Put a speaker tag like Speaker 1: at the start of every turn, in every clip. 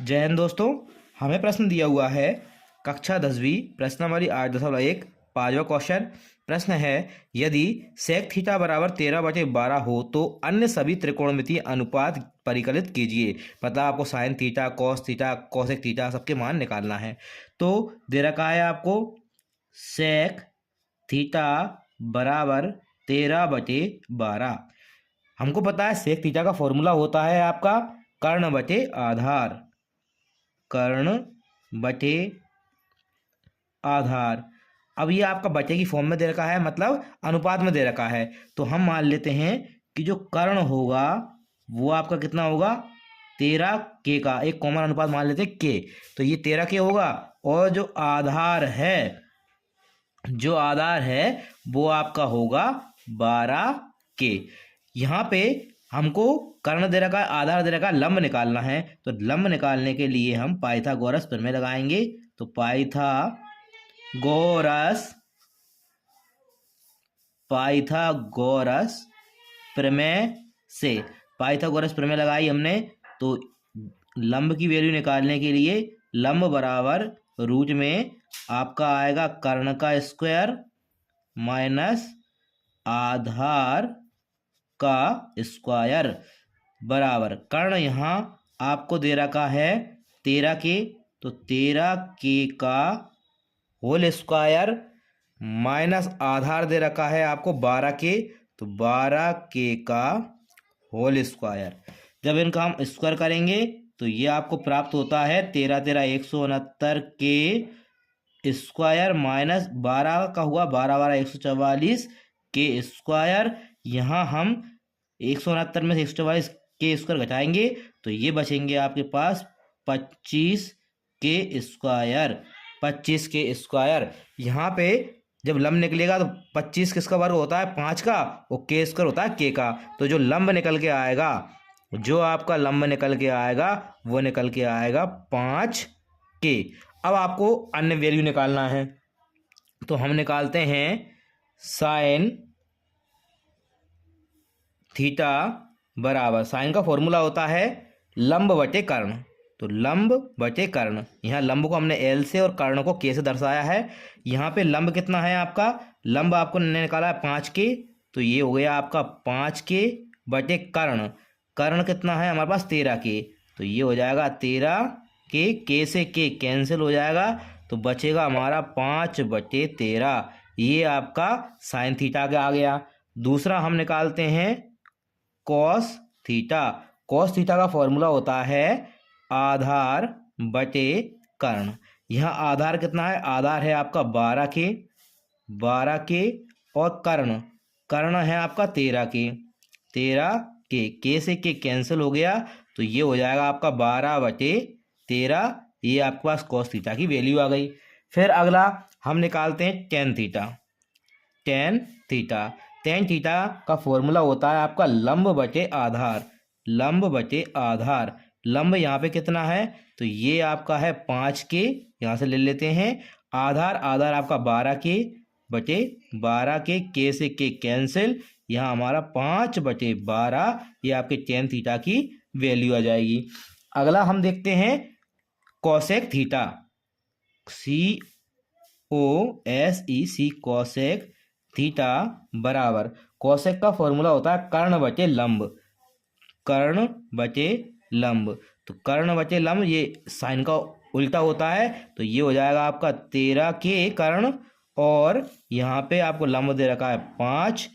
Speaker 1: जय हिंद दोस्तों। हमें प्रश्न दिया हुआ है कक्षा 10वीं प्रश्न नंबर 8.1 पांचवा क्वेश्चन। प्रश्न है यदि सेक थीटा बराबर 13/12 हो तो अन्य सभी त्रिकोणमितीय अनुपात परिकलित कीजिए। मतलब आपको sine theta, cos theta, cosec theta सबके मान निकालना है। तो दे रखा है आपको सेक थीटा बराबर 13/12। हमको पता है सेक थीटा का फॉर्मूला होता है आपका कर्ण बटे आधार। कर्ण बटे आधार। अब ये आपका बटे की फॉर्म में दे रखा है, मतलब अनुपात में दे रखा है। तो हम मान लेते हैं कि जो कर्ण होगा वो आपका कितना होगा 13 का एक कॉमन अनुपात मान लेते हैं के। तो ये 13 होगा और जो आधार है वो आपका होगा 12 यहाँ पे हमको कर्ण दे रखा है, आधार दे रखा है, लंब निकालना है। तो लंब निकालने के लिए हम पाइथागोरस प्रमेय लगाएंगे। तो पाइथागोरस प्रमेय लगाई हमने। तो लंब की वैल्यू निकालने के लिए लंब बराबर रूट में आपका आएगा कर्ण का स्क्वायर माइनस आधार का स्क्वायर बराबर कर्ण यहाँ आपको दे रखा है 13 तो 13 का होल स्क्वायर माइनस आधार दे रखा है आपको 12 तो 12 का होल स्क्वायर। जब इनका हम स्क्वायर करेंगे तो ये आपको प्राप्त होता है 169 के स्क्वायर माइनस 12 का हुआ 144 के स्क्वायर। यहाँ हम 169 में से 144 के स्क्वायर घटाएंगे तो ये बचेंगे आपके पास 25 के स्क्वायर। यहाँ पे जब लंब निकलेगा तो 25 किसका वर्ग होता है 5 का और के स्क्वायर होता है के का। तो जो लंब निकल के आएगा, जो आपका लंब निकल के आएगा वो निकल के आएगा 5 अब आपको अन्य वैल्यू निकालना है। तो हम निकालते हैं साइन थीटा बराबर, साइन का फॉर्मूला होता है लंब बटे कर्ण। तो लंब बटे कर्ण, यहाँ लंब को हमने एल से और कर्ण को के से दर्शाया है। यहाँ पे लंब कितना है आपका, लंब आपको निकाला है 5 तो ये हो गया आपका 5 बटे कर्ण। कर्ण कितना है हमारे पास 13 तो ये हो जाएगा 13 के से के कैंसिल हो जाएगा तो बचेगा हमारा 5/13। ये आपका साइन थीटा का आ गया। दूसरा हम निकालते हैं कॉस थीटा। कॉस थीटा का फॉर्मूला होता है आधार बटे कर्ण। यहाँ आधार कितना है, आधार है आपका 12 और कर्ण है आपका 13 के से के कैंसिल हो गया तो ये हो जाएगा आपका 12/13। ये आपके पास कॉस थीटा की वैल्यू आ गई। फिर अगला हम निकालते हैं टेन थीटा का फॉर्मूला होता है आपका लंब बटे आधार। लंब यहाँ पे कितना है तो ये आपका है 5 यहाँ से ले लेते हैं। आधार आपका 12 के से के कैंसिल, यहाँ हमारा 5/12 ये आपके टेन थीटा की वैल्यू आ जाएगी। अगला हम देखते हैं cosec theta, COSEC cosec theta बराबर, कोसेक का फॉर्मूला होता है कर्ण बटे लंब। तो कर्ण बटे लंब ये साइन का उल्टा होता है तो ये हो जाएगा आपका 13 के कर्ण और यहाँ पे आपको लंब दे रखा है 5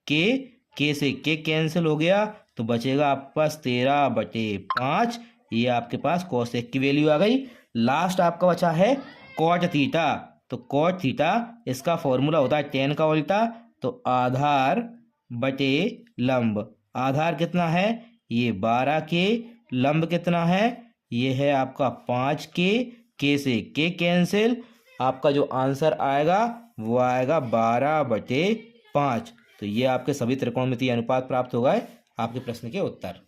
Speaker 1: के से के कैंसिल हो गया तो बचेगा आपके पास 13/5। ये आपके पास कोसेक की वैल्यू आ गई। लास्ट आपका बचा है कॉट थीटा। तो कॉट थीटा इसका फॉर्मूला होता है टेन का उल्टा तो आधार बटे लंब। आधार कितना है ये 12 लंब कितना है ये है आपका 5 के से के कैंसिल। आपका जो आंसर आएगा वो आएगा 12/5। तो ये आपके सभी त्रिकोणमितीय अनुपात प्राप्त हो गए, आपके प्रश्न के उत्तर।